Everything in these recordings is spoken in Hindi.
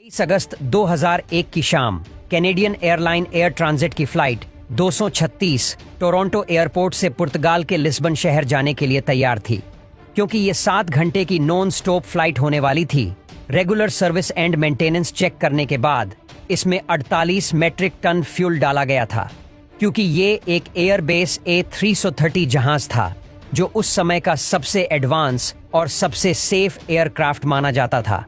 23 अगस्त 2001 की शाम कैनेडियन एयरलाइन एयर ट्रांजिट की फ्लाइट 236 टोरंटो एयरपोर्ट से पुर्तगाल के लिस्बन शहर जाने के लिए तैयार थी। क्योंकि ये 7 घंटे की नॉन स्टॉप फ्लाइट होने वाली थी, regular service and maintenance check करने के बाद इसमें 48 मेट्रिक टन फ्यूल डाला गया था। क्योंकि ये एक एयरबेस A330 जहाज था जो उस समय का सबसे एडवांस और सबसे सेफ एयरक्राफ्ट माना जाता था।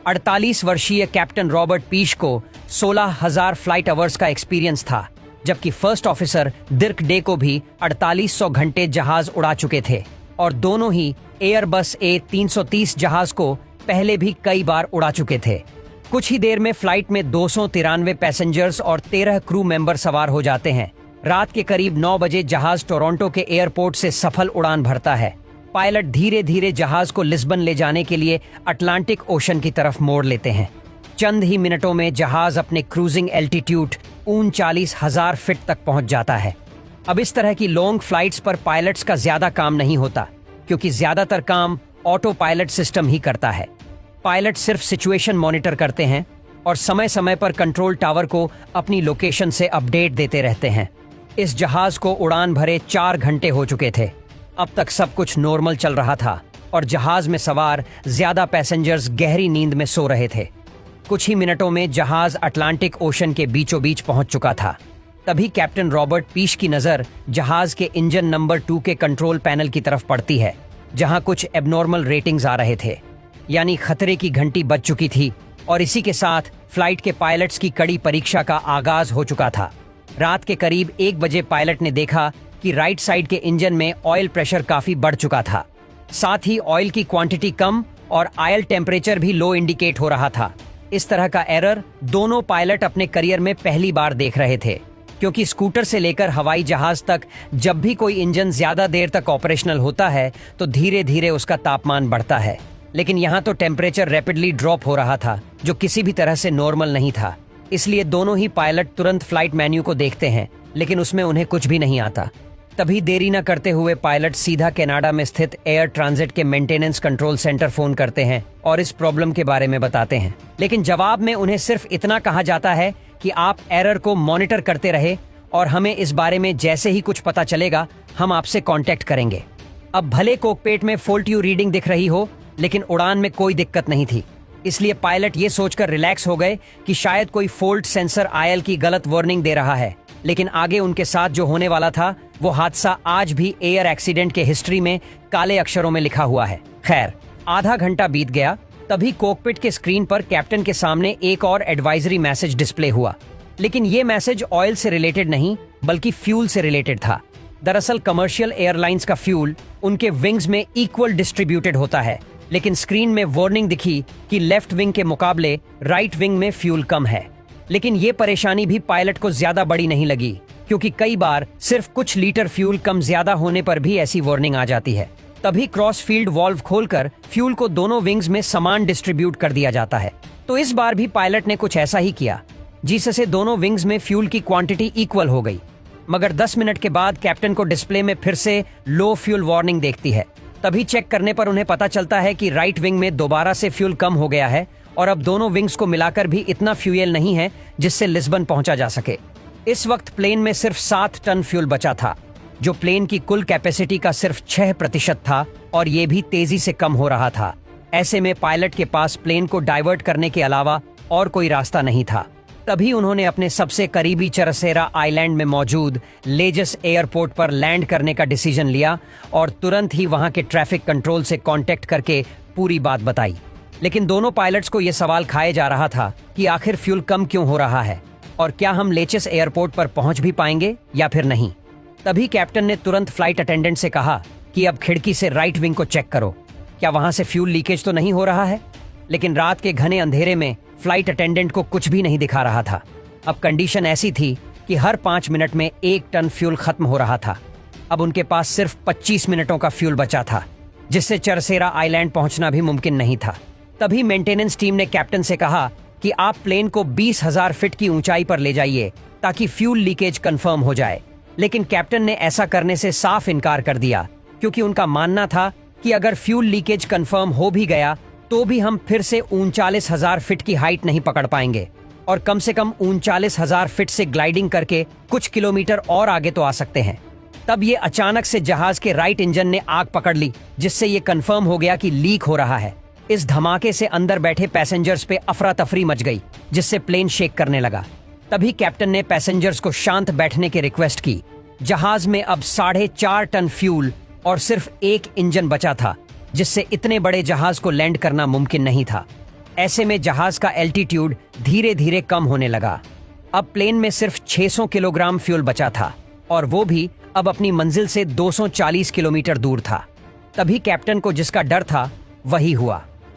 48 वर्षीय कैप्टन रॉबर्ट पीश को 16,000 फ्लाइट आवर्स का एक्सपीरियंस था, जबकि फर्स्ट ऑफिसर दिर्क डे को भी 4800 घंटे जहाज उड़ा चुके थे और दोनों ही एयरबस A330 जहाज को पहले भी कई बार उड़ा चुके थे। कुछ ही देर में फ्लाइट में 293 पैसेंजर्स और 13 क्रू मेंबर सवार हो जाते हैं। रात के करीब 9 बजे जहाज टोरंटो के एयरपोर्ट से सफल उड़ान भरता है। पायलट धीरे धीरे जहाज को लिस्बन ले जाने के लिए अटलांटिक ओशन की तरफ मोड़ लेते हैं। चंद ही मिनटों में जहाज अपने क्रूजिंग एल्टीट्यूड 39,000 फीट तक पहुंच जाता है। अब इस तरह की लॉन्ग फ्लाइट्स पर पायलट्स का ज्यादा काम नहीं होता, क्योंकि ज्यादातर काम ऑटो पायलट सिस्टम ही करता है। पायलट सिर्फ सिचुएशन मॉनिटर करते हैं और समय समय पर कंट्रोल टावर को अपनी लोकेशन से अपडेट देते रहते हैं। इस जहाज को उड़ान भरे 4 घंटे हो चुके थे। अब तक सब कुछ नॉर्मल चल रहा था और जहाज में सवार ज्यादा पैसेंजर्स गहरी नींद में सो रहे थे। कुछ ही मिनटों में जहाज अटलांटिक ओशन के बीचों बीच पहुंच चुका था। तभी कैप्टन रॉबर्ट पीश की नजर जहाज के इंजन नंबर 2 के कंट्रोल पैनल की तरफ पड़ती है, जहां कुछ एबनॉर्मल रेटिंग्स आ रहे थे, यानी खतरे की घंटी बज चुकी थी और इसी के साथ फ्लाइट के पायलट्स की कड़ी परीक्षा का आगाज हो चुका था। रात के करीब 1 बजे पायलट ने देखा कि राइट साइड के इंजन में ऑयल प्रेशर काफी बढ़ चुका था। साथ ही ऑयल की क्वांटिटी कम और आयल टेम्परेचर भी लो इंडिकेट हो रहा था। इस तरह का एरर दोनों पायलट अपने करियर में पहली बार देख रहे थे, क्योंकि स्कूटर से लेकर हवाई जहाज तक जब भी कोई इंजन ज्यादा देर तक ऑपरेशनल होता है तो धीरे धीरे उसका तापमान बढ़ता है, लेकिन यहाँ तो टेम्परेचर रैपिडली ड्रॉप हो रहा था, जो किसी भी तरह से नॉर्मल नहीं था। इसलिए दोनों ही पायलट तुरंत फ्लाइट मेन्यू को देखते हैं, लेकिन उसमें उन्हें कुछ भी नहीं आता। तभी देरी न करते हुए पायलट सीधा कनाडा में स्थित एयर ट्रांजिट के मेंटेनेंस कंट्रोल सेंटर फोन करते हैं और इस प्रॉब्लम के बारे में बताते हैं। लेकिन जवाब में उन्हें सिर्फ इतना कहा जाता है कि आप एरर को मॉनिटर करते रहे और हमें इस बारे में जैसे ही कुछ पता चलेगा हम आपसे कांटेक्ट करेंगे। अब भले कॉकपिट में फॉल्टी रीडिंग दिख रही हो, लेकिन उड़ान में कोई दिक्कत नहीं थी। इसलिए पायलट ये सोचकर रिलैक्स हो गए कि शायद कोई फॉल्ट सेंसर आयल की गलत वार्निंग दे रहा है। लेकिन आगे उनके साथ जो होने वाला था वो हादसा आज भी एयर एक्सीडेंट के हिस्ट्री में काले अक्षरों में लिखा हुआ है। खैर, आधा घंटा बीत गया, तभी कॉकपिट के स्क्रीन पर कैप्टन के सामने एक और एडवाइजरी मैसेज डिस्प्ले हुआ। लेकिन ये मैसेज ऑयल से रिलेटेड नहीं, बल्कि फ्यूल से रिलेटेड था। दरअसल कमर्शियल एयरलाइंस का फ्यूल उनके विंग्स में इक्वल डिस्ट्रीब्यूटेड होता है, लेकिन स्क्रीन में वार्निंग दिखी कि लेफ्ट विंग के मुकाबले राइट विंग में फ्यूल कम है। लेकिन ये परेशानी भी पायलट को ज्यादा बड़ी नहीं लगी, क्योंकि कई बार सिर्फ कुछ लीटर फ्यूल कम ज्यादा होने पर भी ऐसी वार्निंग आ जाती है। तभी क्रॉस फील्ड वाल्व खोलकर फ्यूल को दोनों विंग्स में समान डिस्ट्रीब्यूट कर दिया जाता है। तो इस बार भी पायलट ने कुछ ऐसा ही किया, जिससे दोनों विंग्स में फ्यूल की क्वांटिटी इक्वल हो गई। मगर 10 मिनट के बाद कैप्टन को डिस्प्ले में फिर से लो फ्यूल वार्निंग देखती है। तभी चेक करने पर उन्हें पता चलता है कि राइट विंग में दोबारा से फ्यूल कम हो गया है और अब दोनों विंग्स को मिलाकर भी इतना फ्यूल नहीं है जिससे लिस्बन पहुंचा जा सके। इस वक्त प्लेन में सिर्फ 7 टन फ्यूल बचा था, जो प्लेन की कुल कैपेसिटी का सिर्फ 6% था और ये भी तेजी से कम हो रहा था। ऐसे में पायलट के पास प्लेन को डाइवर्ट करने के अलावा और कोई रास्ता नहीं था। तभी उन्होंने अपने सबसे करीबी चरसेरा आइलैंड में मौजूद लेजस एयरपोर्ट पर लैंड करने का डिसीजन लिया और तुरंत ही वहां के ट्रैफिक कंट्रोल से कांटेक्ट करके पूरी बात बताई। लेकिन दोनों पायलट्स को यह सवाल खाए जा रहा था कि आखिर फ्यूल कम क्यों हो रहा है और क्या हम लेचेस एयरपोर्ट पर पहुंच भी पाएंगे या फिर नहीं। तभी कैप्टन ने तुरंत फ्लाइट अटेंडेंट से कहा कि अब खिड़की से राइट विंग को चेक करो, क्या वहां से फ्यूल लीकेज तो नहीं हो रहा है। लेकिन रात के घने अंधेरे में फ्लाइट अटेंडेंट को कुछ भी नहीं दिखा रहा था। अब कंडीशन ऐसी थी कि हर 5 मिनट में 1 टन फ्यूल खत्म हो रहा था। अब उनके पास सिर्फ 25 मिनटों का फ्यूल बचा था, जिससे चरसेरा आइलैंड पहुंचना भी मुमकिन नहीं था। तभी मेंटेनेंस टीम ने कैप्टन से कहा कि आप प्लेन को 20,000 फीट की ऊंचाई पर ले जाइए ताकि फ्यूल लीकेज कंफर्म हो जाए। लेकिन कैप्टन ने ऐसा करने से साफ इनकार कर दिया, क्योंकि उनका मानना था कि अगर फ्यूल लीकेज कंफर्म हो भी गया तो भी हम फिर से 39,000 फीट की हाइट नहीं पकड़ पाएंगे और कम से कम 39,000 फीट से ग्लाइडिंग करके कुछ किलोमीटर और आगे तो आ सकते हैं। तब ये अचानक से जहाज के राइट इंजन ने आग पकड़ ली, जिससे ये कंफर्म हो गया कि लीक हो रहा है। इस धमाके से अंदर बैठे पैसेंजर्स पे अफरा तफरी मच गई, जिससे प्लेन शेक करने लगा। तभी कैप्टन ने पैसेंजर्स को शांत बैठने की रिक्वेस्ट की। जहाज में अब 4.5 टन फ्यूल और सिर्फ एक इंजन बचा था, जिससे इतने बड़े जहाज को लैंड करना मुमकिन नहीं था। ऐसे में जहाज का एल्टीट्यूड धीरे धीरे कम होने लगा। अब प्लेन में सिर्फ 600 किलोग्राम फ्यूल बचा था और वो भी अब अपनी मंजिल से 240 किलोमीटर दूर था। तभी कैप्टन को जिसका डर था वही हुआ।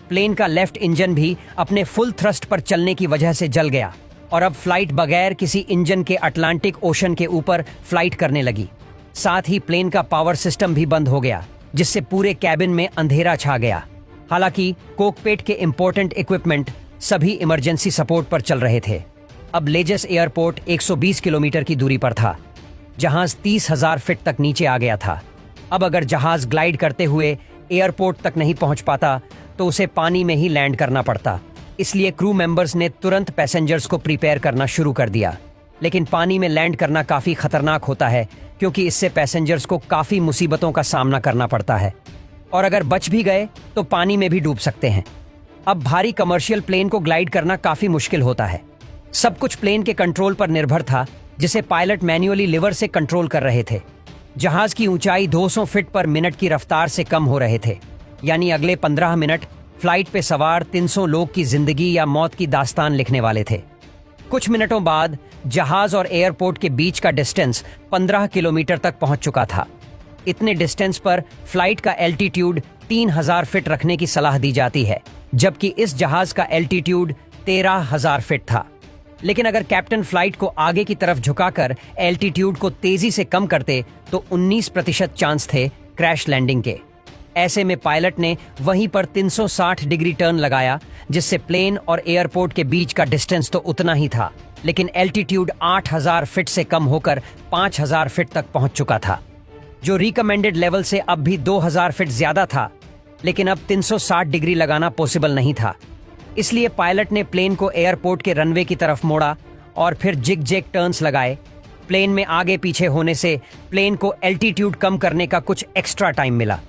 प्लेन का लेफ्ट इंजन भी अपने फुल थ्रस्ट पर चलने की वजह से जल गया और अब फ्लाइट बगैर किसी इंजन के अटलांटिक ओशन के ऊपर फ्लाइट करने लगी। साथ ही प्लेन का पावर सिस्टम भी बंद हो गया, जिससे पूरे कैबिन में अंधेरा छा गया। हालांकि कोकपिट के इंपॉर्टेंट इक्विपमेंट सभी इमरजेंसी सपोर्ट पर चल रहे थे। अब लेजस एयरपोर्ट 120 किलोमीटर की दूरी पर था। जहाज 30,000 फीट तक नीचे आ गया था। अब अगर जहाज ग्लाइड करते हुए एयरपोर्ट तक नहीं पहुंच पाता तो उसे पानी में ही लैंड करना पड़ता। इसलिए क्रू मेंबर्स ने तुरंत पैसेंजर्स को प्रिपेयर करना शुरू कर दिया। लेकिन पानी में लैंड करना काफी खतरनाक होता है, क्योंकि इससे पैसेंजर्स को काफी मुसीबतों का सामना करना पड़ता है और अगर बच भी गए तो पानी में भी डूब सकते हैं। अब भारी कमर्शियल प्लेन को ग्लाइड करना काफी मुश्किल होता है। सब कुछ प्लेन के कंट्रोल पर निर्भर था, जिसे पायलट मैन्युअली लिवर से कंट्रोल कर रहे थे। जहाज की ऊंचाई 200 फीट पर मिनट की रफ्तार से कम हो रहे थे, यानी अगले 15 मिनट फ्लाइट पे सवार 300 लोग की जिंदगी या मौत की दास्तान लिखने वाले थे। कुछ मिनटों बाद जहाज और एयरपोर्ट के बीच का डिस्टेंस 15 किलोमीटर तक पहुंच चुका था। इतने डिस्टेंस पर फ्लाइट का एल्टीट्यूड 3,000 फीट रखने की सलाह दी जाती है, जबकि इस जहाज का एल्टीट्यूड 13,000 फीट था। लेकिन अगर कैप्टन फ्लाइट को आगे की तरफ झुकाकर एल्टीट्यूड को तेजी से कम करते तो 19% चांस थे क्रैश लैंडिंग के। ऐसे में पायलट ने वहीं पर 360 डिग्री टर्न लगाया, जिससे प्लेन और एयरपोर्ट के बीच का डिस्टेंस तो उतना ही था, लेकिन एल्टीट्यूड 8,000 फीट से कम होकर 5,000 फीट तक पहुंच चुका था, जो रिकमेंडेड लेवल से अब भी 2,000 फीट ज्यादा था। लेकिन अब 360 डिग्री लगाना पॉसिबल नहीं था। इसलिए पायलट ने प्लेन को एयरपोर्ट के रनवे की तरफ मोड़ा और फिर जिग जैग टर्न्स लगाए। प्लेन में आगे पीछे होने से प्लेन को एल्टीट्यूड कम करने का कुछ एक्स्ट्रा टाइम मिला।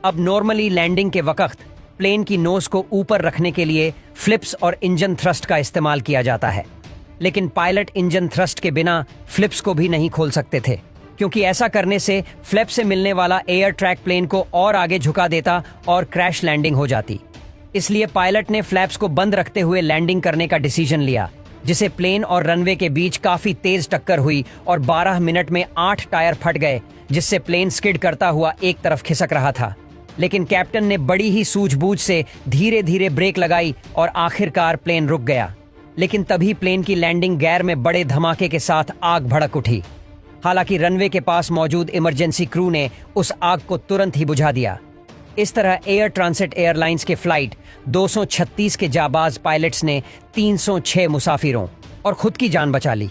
अब नॉर्मली लैंडिंग के वक्त प्लेन की नोज को ऊपर रखने के लिए फ्लिप्स और इंजन थ्रस्ट का इस्तेमाल किया जाता है, लेकिन पायलट इंजन थ्रस्ट के बिना फ्लिप्स को भी नहीं खोल सकते थे, क्योंकि ऐसा करने से फ्लैप से मिलने वाला एयर ट्रैक प्लेन को और आगे झुका देता और क्रैश लैंडिंग हो जाती। इसलिए पायलट ने फ्लैप्स को बंद रखते हुए लैंडिंग करने का डिसीजन लिया, जिसे प्लेन और रनवे के बीच काफी तेज टक्कर हुई और 12 मिनट में 8 टायर फट गए, जिससे प्लेन स्किड करता हुआ एक तरफ खिसक रहा था। लेकिन कैप्टन ने बड़ी ही सूझबूझ से धीरे धीरे ब्रेक लगाई और आखिरकार प्लेन रुक गया। लेकिन तभी प्लेन की लैंडिंग गेयर में बड़े धमाके के साथ आग भड़क उठी। हालांकि रनवे के पास मौजूद इमरजेंसी क्रू ने उस आग को तुरंत ही बुझा दिया। इस तरह एयर ट्रांसिट एयरलाइंस के फ्लाइट 236 के जाबाज पायलट्स ने 306 मुसाफिरों और खुद की जान बचा ली।